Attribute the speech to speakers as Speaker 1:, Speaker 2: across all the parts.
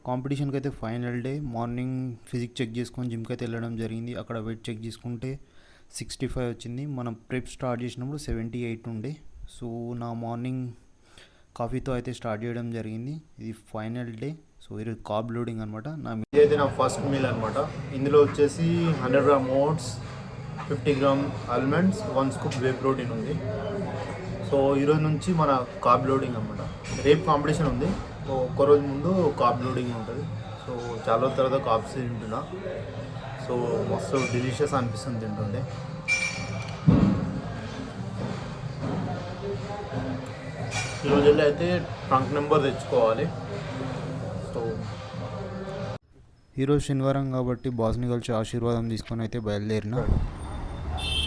Speaker 1: కాంపిటీషన్కి అయితే final day morning physique check చేసుకొని జిమ్కి అయితే వెళ్ళడం జరిగింది. అక్కడ వెయిట్ చెక్ చేసుకుంటే 65 వచ్చింది. మనం ప్రెప్ స్టార్ట్ చేసినప్పుడు 78 ఉండే. సో నా మార్నింగ్ కాఫీతో అయితే స్టార్ట్ చేయడం జరిగింది. ఇది ఫైనల్ డే. సో ఈరోజు కార్బ్ లోడింగ్ అనమాట.
Speaker 2: ఇదైతే నా ఫస్ట్ మీల్ అనమాట. ఇందులో వచ్చేసి 100 gram oats, 50 gram almonds, 1 scoop whey protein ఉంది. సో ఈరోజు నుంచి మన కార్బ్ లోడింగ్ అనమాట. రేపు కాంపిటీషన్ ఉంది. సో ఒక్కరోజు ముందు కార్బ్ లోడింగ్ ఉంటుంది. సో చాలా రోజుల తర్వాత కార్బ్స్ తింటున్నా. సో మస్తు డెలిషియస్ అనిపిస్తుంది తింటుండే. ఈరోజు అయితే ట్రంక్ నెంబర్ తెచ్చుకోవాలి. సో
Speaker 1: ఈరోజు శనివారం కాబట్టి బాస్ని కలిసి ఆశీర్వాదం తీసుకొని అయితే బయలుదేరిన.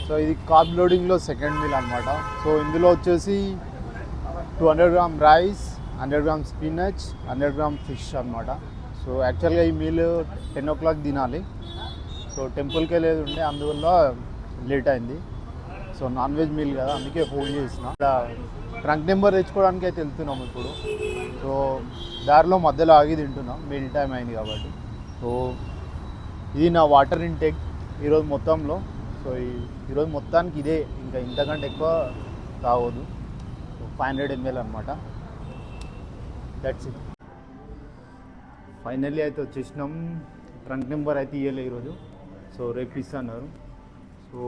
Speaker 2: సో ఇది కార్బ్ లోడింగ్లో సెకండ్ మీల్ అనమాట. సో ఇందులో వచ్చేసి 200 gram rice, 100 gram spinach, 100 gram fish అనమాట. సో యాక్చువల్గా ఈ మీల్ 10 o'clock తినాలి. సో టెంపుల్కి వెళ్ళేది ఉండే, అందువల్ల లేట్ అయింది. సో నాన్ వెజ్ మీల్ కదా, అందుకే ఫోన్ చేసిన. ఇక్కడ ట్రంక్ నెంబర్ తెచ్చుకోవడానికి అయితే వెళ్తున్నాం ఇప్పుడు. సో దారిలో మధ్యలో ఆగి తింటున్నాం, మీల్ టైం అయింది కాబట్టి. సో ఇది నా వాటర్ ఇంటేక్ ఈరోజు మొత్తంలో. సో ఈరోజు మొత్తానికి ఇదే, ఇంకా ఇంతకంటే ఎక్కువ తాగొద్దు. 500 ml అనమాట. That's it. ఫైనల్లీ అయితే వచ్చేసినాం. ట్రంక్ నెంబర్ అయితే ఇవ్వలే ఈరోజు. సో రేపు ఇస్తున్నారు. సో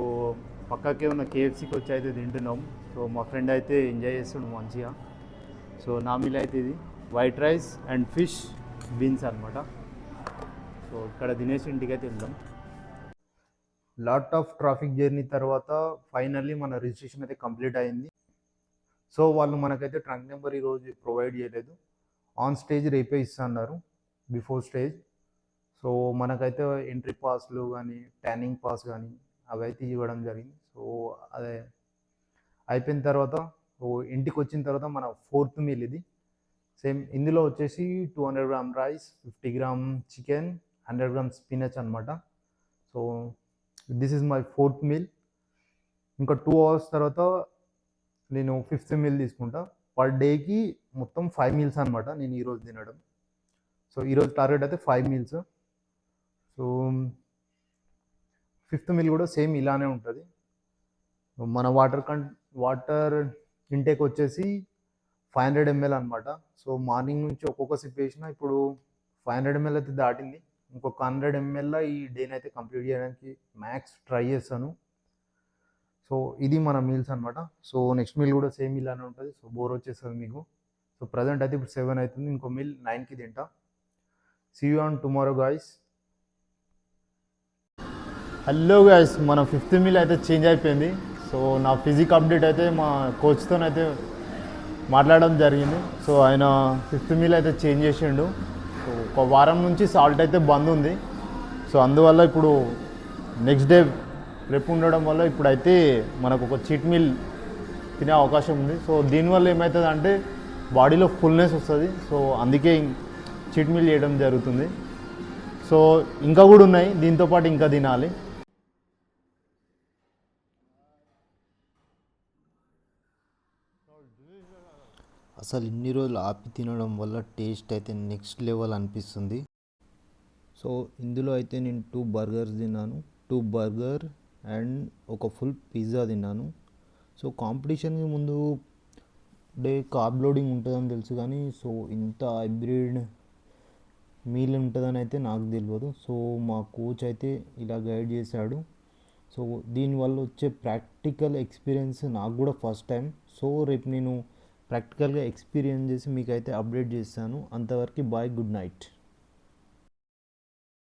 Speaker 2: పక్కకే ఉన్న KFCకి వచ్చి అయితే తింటున్నాం. సో మా ఫ్రెండ్ అయితే ఎంజాయ్ చేస్తుండు మంచిగా. సో నా మీల్ అయితే ఇది white rice and fish beans అనమాట. సో ఇక్కడ తినేసి ఇంటికి అయితే వెళ్దాం. లాట్ ఆఫ్ ట్రాఫిక్ జర్నీ తర్వాత ఫైనల్లీ మన రిజిస్ట్రేషన్ అయితే కంప్లీట్ అయింది. సో వాళ్ళు మనకైతే ట్రంక్ నెంబర్ ఈరోజు ప్రొవైడ్ చేయలేదు. ఆన్ స్టేజ్ రేపే ఇస్తున్నారు, బిఫోర్ స్టేజ్. సో మనకైతే ఎంట్రీ పాస్లు కానీ ట్యానింగ్ పాస్ కానీ అవి అయితే ఇవ్వడం జరిగింది. సో అదే అయిపోయిన తర్వాత ఇంటికి వచ్చిన తర్వాత మన ఫోర్త్ మీల్ ఇది. సేమ్ ఇందులో వచ్చేసి 200 gram rice, 50 gram chicken, 100 gram spinach అనమాట. So this is my fourth meal. ఇంకా 2 hours తర్వాత నేను 5th మీల్ తీసుకుంటా. పర్ డేకి మొత్తం 5 meals అనమాట నేను ఈరోజు తినడం. సో ఈరోజు టార్గెట్ అయితే 5 meals. సో 5th మీల్ కూడా సేమ్ ఇలానే ఉంటుంది. మన వాటర్ ఇంటేక్ వచ్చేసి 500 ml అనమాట. సో మార్నింగ్ నుంచి ఒక్కొక్క సిప్ వేసిన, ఇప్పుడు 500 ml అయితే దాటింది. ఇంకొక 100 ml ఈ డేని అయితే కంప్లీట్ చేయడానికి మ్యాక్స్ ట్రై చేస్తాను. సో ఇది మన మీల్స్ అనమాట. సో నెక్స్ట్ మీల్ కూడా సేమ్ ఇలానే ఉంటుంది. సో బోర్ వచ్చేస్తుంది మీకు. సో ప్రజెంట్ అయితే ఇప్పుడు 7 అవుతుంది. ఇంకో మీల్ 9కి తింటా. See you on tomorrow guys. Hello guys, మన 5th మీల్ అయితే చేంజ్ అయిపోయింది. సో నా ఫిజిక్ అప్డేట్ అయితే మా కోచ్తోనైతే మాట్లాడడం జరిగింది. సో ఆయన 5th మీల్ అయితే చేంజ్ చేసిండు. సో ఒక వారం నుంచి సాల్ట్ అయితే బంద్ ఉంది. సో అందువల్ల ఇప్పుడు నెక్స్ట్ డే రేపు ఉండడం వల్ల ఇప్పుడైతే మనకు ఒక చీట్ మీల్ తినే అవకాశం ఉంది. సో దీనివల్ల ఏమవుతుంది అంటే బాడీలో ఫుల్నెస్ వస్తుంది. సో అందుకే చీట్ మీల్ చేయడం జరుగుతుంది. సో ఇంకా కూడా ఉన్నాయి, దీంతోపాటు ఇంకా తినాలి.
Speaker 1: అసలు ఇన్ని రోజులు ఆపి తినడం వల్ల టేస్ట్ అయితే నెక్స్ట్ లెవెల్ అనిపిస్తుంది. సో ఇందులో అయితే నేను 2 burgers తిన్నాను, 2 burger అండ్ ఒక ఫుల్ పిజ్జా తిన్నాను. సో కాంపిటీషన్కి ముందు డే కార్బ్ లోడింగ్ ఉంటుందని తెలుసు, కానీ సో ఇంత హైబ్రిడ్ మీల్ ఉంటుందని అయితే నాకు తెలియదు. సో మా కోచ్ అయితే ఇలా గైడ్ చేశాడు. సో దీనివల్ల వచ్చే ప్రాక్టికల్ ఎక్స్పీరియన్స్ నాకు కూడా ఫస్ట్ టైం. సో రేపు నేను ప్రాక్టికల్గా ఎక్స్పీరియన్స్ చేసి మీకైతే అప్డేట్ చేస్తాను. అంతవరకు బాయ్, గుడ్ నైట్.